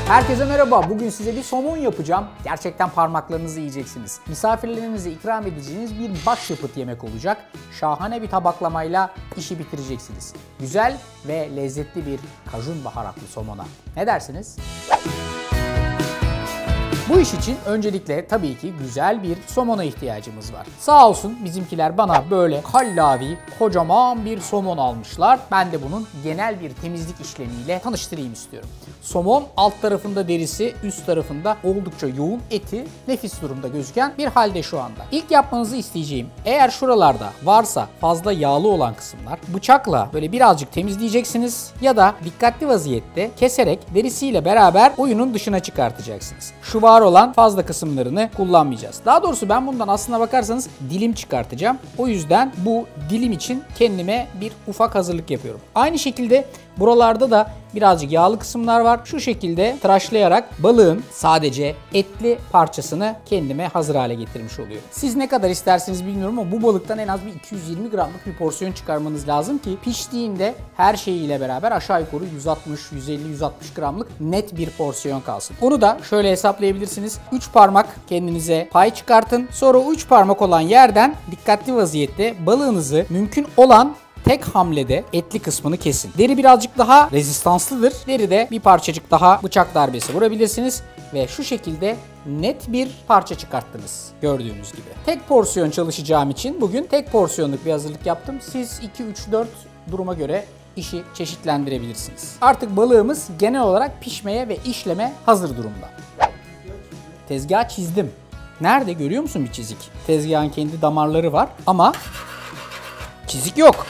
Herkese merhaba. Bugün size bir somon yapacağım. Gerçekten parmaklarınızı yiyeceksiniz. Misafirlerinize ikram edeceğiniz bir başyapıt yemek olacak. Şahane bir tabaklamayla işi bitireceksiniz. Güzel ve lezzetli bir kajun baharatlı somona. Ne dersiniz? Bu iş için öncelikle tabii ki güzel bir somona ihtiyacımız var. Sağ olsun bizimkiler bana böyle kallavi, kocaman bir somon almışlar. Ben de bunun genel bir temizlik işlemiyle tanıştırayım istiyorum. Somon alt tarafında derisi, üst tarafında oldukça yoğun eti, nefis durumda gözüken bir halde şu anda. İlk yapmanızı isteyeceğim, eğer şuralarda varsa fazla yağlı olan kısımlar bıçakla böyle birazcık temizleyeceksiniz ya da dikkatli vaziyette keserek derisiyle beraber oyunun dışına çıkartacaksınız. Şu var olan fazla kısımlarını kullanmayacağız. Daha doğrusu ben bundan aslına bakarsanız dilim çıkartacağım. O yüzden bu dilim için kendime bir ufak hazırlık yapıyorum. Aynı şekilde buralarda da birazcık yağlı kısımlar var. Şu şekilde tıraşlayarak balığın sadece etli parçasını kendime hazır hale getirmiş oluyor. Siz ne kadar isterseniz bilmiyorum ama bu balıktan en az bir 220 gramlık bir porsiyon çıkarmanız lazım ki piştiğinde her şeyiyle beraber aşağı yukarı 160, 150, 160 gramlık net bir porsiyon kalsın. Onu da şöyle hesaplayabilirsiniz. 3 parmak kendinize pay çıkartın. Sonra o 3 parmak olan yerden dikkatli vaziyette balığınızı mümkün olan tek hamlede etli kısmını kesin. Deri birazcık daha rezistanslıdır. Deride bir parçacık daha bıçak darbesi vurabilirsiniz ve şu şekilde net bir parça çıkarttınız gördüğünüz gibi. Tek porsiyon çalışacağım için bugün tek porsiyonluk bir hazırlık yaptım. Siz 2, 3, 4 duruma göre işi çeşitlendirebilirsiniz. Artık balığımız genel olarak pişmeye ve işleme hazır durumda. Tezgahı çizdim. Nerede görüyor musun bir çizik? Tezgahın kendi damarları var ama çizik yok.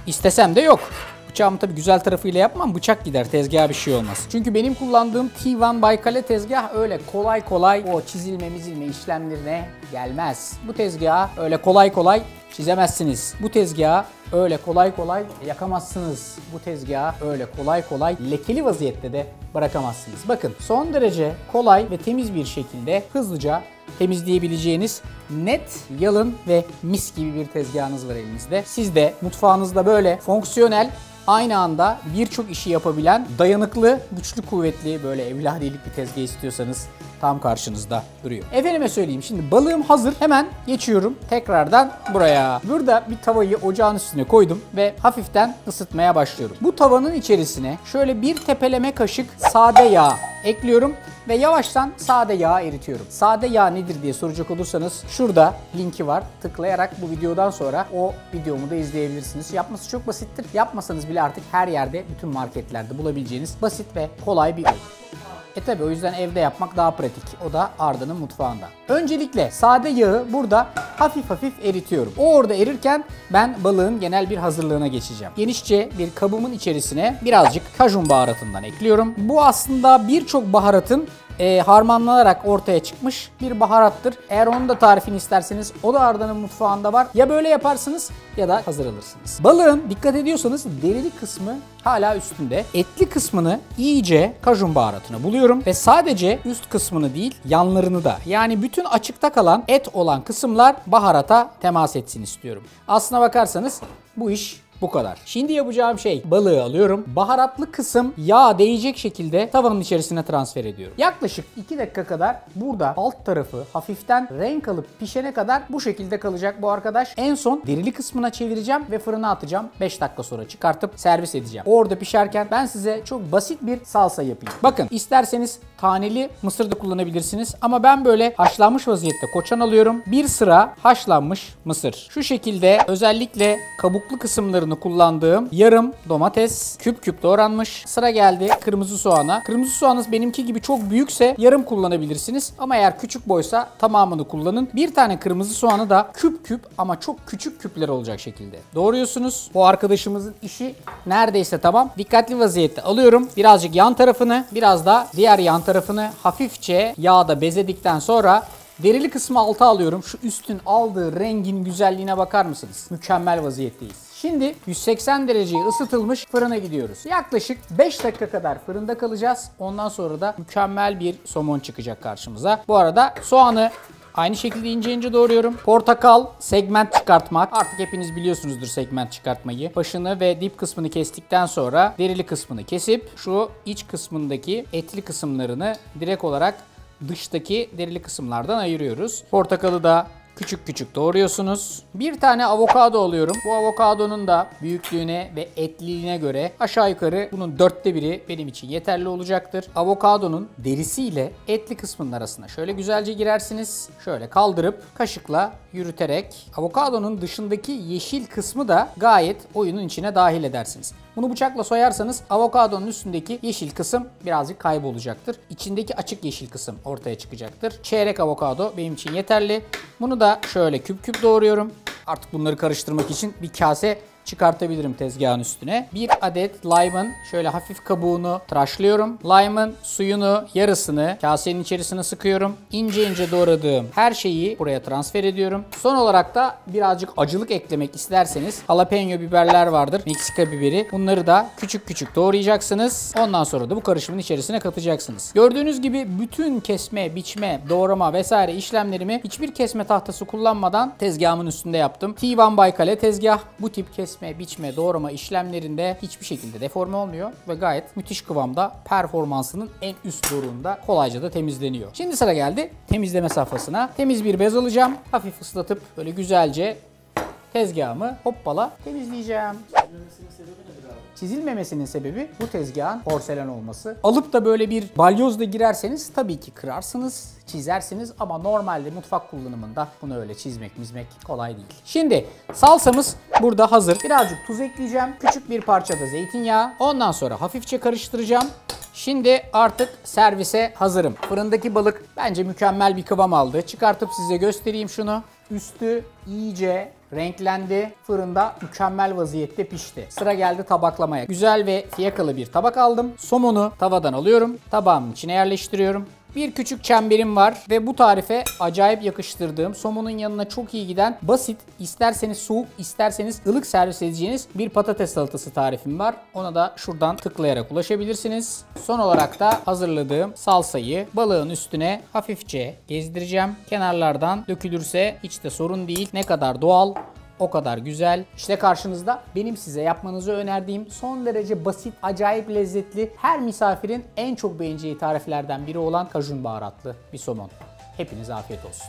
İstesem de yok. Bıçağımı tabii güzel tarafıyla yapmam, bıçak gider, tezgaha bir şey olmaz. Çünkü benim kullandığım T1 Baykale tezgah öyle kolay kolay o çizilme işlemlerine gelmez. Bu tezgahı öyle kolay kolay çizemezsiniz. Bu tezgahı öyle kolay kolay yakamazsınız. Bu tezgahı öyle kolay kolay lekeli vaziyette de bırakamazsınız. Bakın son derece kolay ve temiz bir şekilde hızlıca temizleyebileceğiniz net, yalın ve mis gibi bir tezgahınız var elinizde. Siz de mutfağınızda böyle fonksiyonel, aynı anda birçok işi yapabilen, dayanıklı, güçlü, kuvvetli böyle evladiyelik bir tezgah istiyorsanız tam karşınızda duruyor. Efendime söyleyeyim, şimdi balığım hazır. Hemen geçiyorum tekrardan buraya. Burada bir tavayı ocağın üstüne koydum ve hafiften ısıtmaya başlıyorum. Bu tavanın içerisine şöyle bir tepeleme kaşık sade yağ ekliyorum ve yavaştan sade yağ eritiyorum. Sade yağ nedir diye soracak olursanız şurada linki var. Tıklayarak bu videodan sonra o videomu da izleyebilirsiniz. Yapması çok basittir. Yapmasanız bile artık her yerde, bütün marketlerde bulabileceğiniz basit ve kolay bir ürün. Tabi o yüzden evde yapmak daha pratik. O da Arda'nın mutfağında. Öncelikle sade yağı burada hafif hafif eritiyorum. O orada erirken ben balığın genel bir hazırlığına geçeceğim. Genişçe bir kabımın içerisine birazcık kajun baharatından ekliyorum. Bu aslında birçok baharatın harmanlanarak ortaya çıkmış bir baharattır. Eğer onun da tarifini isterseniz o da Arda'nın mutfağında var. Ya böyle yaparsınız ya da hazır alırsınız. Balığın dikkat ediyorsanız derili kısmı hala üstünde. Etli kısmını iyice kajun baharatına buluyorum ve sadece üst kısmını değil yanlarını da, yani bütün açıkta kalan et olan kısımlar baharata temas etsin istiyorum. Aslına bakarsanız bu iş bu kadar. Şimdi yapacağım şey, balığı alıyorum. Baharatlı kısım yağa değecek şekilde tavanın içerisine transfer ediyorum. Yaklaşık 2 dakika kadar burada alt tarafı hafiften renk alıp pişene kadar bu şekilde kalacak bu arkadaş. En son derili kısmına çevireceğim ve fırına atacağım. 5 dakika sonra çıkartıp servis edeceğim. Orada pişerken ben size çok basit bir salsa yapayım. Bakın, isterseniz taneli mısır da kullanabilirsiniz ama ben böyle haşlanmış vaziyette koçan alıyorum. Bir sıra haşlanmış mısır. Şu şekilde özellikle kabuklu kısımları kullandığım yarım domates küp küp doğranmış. Sıra geldi kırmızı soğana. Kırmızı soğanınız benimki gibi çok büyükse yarım kullanabilirsiniz. Ama eğer küçük boysa tamamını kullanın. Bir tane kırmızı soğanı da küp küp ama çok küçük küpler olacak şekilde doğruyorsunuz. Bu arkadaşımızın işi neredeyse tamam. Dikkatli vaziyette alıyorum. Birazcık yan tarafını, biraz da diğer yan tarafını hafifçe yağda bezedikten sonra derili kısmı alta alıyorum. Şu üstün aldığı rengin güzelliğine bakar mısınız? Mükemmel vaziyetteyiz. Şimdi 180 dereceye ısıtılmış fırına gidiyoruz. Yaklaşık 5 dakika kadar fırında kalacağız. Ondan sonra da mükemmel bir somon çıkacak karşımıza. Bu arada soğanı Aynı şekilde ince ince doğruyorum. Portakal, segment çıkartmak. Artık hepiniz biliyorsunuzdur segment çıkartmayı. Başını ve dip kısmını kestikten sonra derili kısmını kesip şu iç kısmındaki etli kısımlarını direkt olarak dıştaki derili kısımlardan ayırıyoruz. Portakalı da küçük küçük doğruyorsunuz. Bir tane avokado alıyorum. Bu avokadonun da büyüklüğüne ve etliliğine göre aşağı yukarı bunun 1/4 benim için yeterli olacaktır. Avokadonun derisiyle etli kısmının arasına şöyle güzelce girersiniz. Şöyle kaldırıp kaşıkla yürüterek avokadonun dışındaki yeşil kısmı da gayet oyunun içine dahil edersiniz. Bunu bıçakla soyarsanız avokadonun üstündeki yeşil kısım birazcık kaybolacaktır. İçindeki açık yeşil kısım ortaya çıkacaktır. Çeyrek avokado benim için yeterli. Bunu da şöyle küp küp doğruyorum. Artık bunları karıştırmak için bir kase çıkartabilirim tezgahın üstüne. Bir adet lime'ın şöyle hafif kabuğunu tıraşlıyorum. Lime'ın suyunu yarısını kasenin içerisine sıkıyorum. İnce ince doğradığım her şeyi buraya transfer ediyorum. Son olarak da birazcık acılık eklemek isterseniz jalapeno biberler vardır. Meksika biberi. Bunları da küçük küçük doğrayacaksınız. Ondan sonra da bu karışımın içerisine katacaksınız. Gördüğünüz gibi bütün kesme, biçme, doğrama vesaire işlemlerimi hiçbir kesme tahtası kullanmadan tezgahımın üstünde yaptım. T1 Baykale tezgah bu tip kesme, biçme, doğrama işlemlerinde hiçbir şekilde deforme olmuyor ve gayet müthiş kıvamda, performansının en üst doruğunda kolayca da temizleniyor. Şimdi sıra geldi temizleme safhasına. Temiz bir bez alacağım. Hafif ıslatıp böyle güzelce tezgahımı hoppala temizleyeceğim. Çizilmemesinin sebebi bu tezgahın porselen olması. Alıp da böyle bir balyozla girerseniz tabii ki kırarsınız, çizersiniz ama normalde mutfak kullanımında bunu öyle çizmek kolay değil. Şimdi salsamız burada hazır. Birazcık tuz ekleyeceğim. Küçük bir parça da zeytinyağı. Ondan sonra hafifçe karıştıracağım. Şimdi artık servise hazırım. Fırındaki balık bence mükemmel bir kıvam aldı. Çıkartıp size göstereyim şunu. Üstü iyice renklendi. Fırında mükemmel vaziyette pişti. Sıra geldi tabaklamaya. Güzel ve fiyakalı bir tabak aldım. Somonu tavadan alıyorum. Tabağımın içine yerleştiriyorum. Bir küçük çemberim var ve bu tarife acayip yakıştırdığım, somonun yanına çok iyi giden, basit, isterseniz soğuk, isterseniz ılık servis edeceğiniz bir patates salatası tarifim var. Ona da şuradan tıklayarak ulaşabilirsiniz. Son olarak da hazırladığım salsayı balığın üstüne hafifçe gezdireceğim. Kenarlardan dökülürse hiç de sorun değil. Ne kadar doğal, o kadar güzel. İşte karşınızda benim size yapmanızı önerdiğim son derece basit, acayip lezzetli, her misafirin en çok beğeneceği tariflerden biri olan kajun baharatlı bir somon. Hepinize afiyet olsun.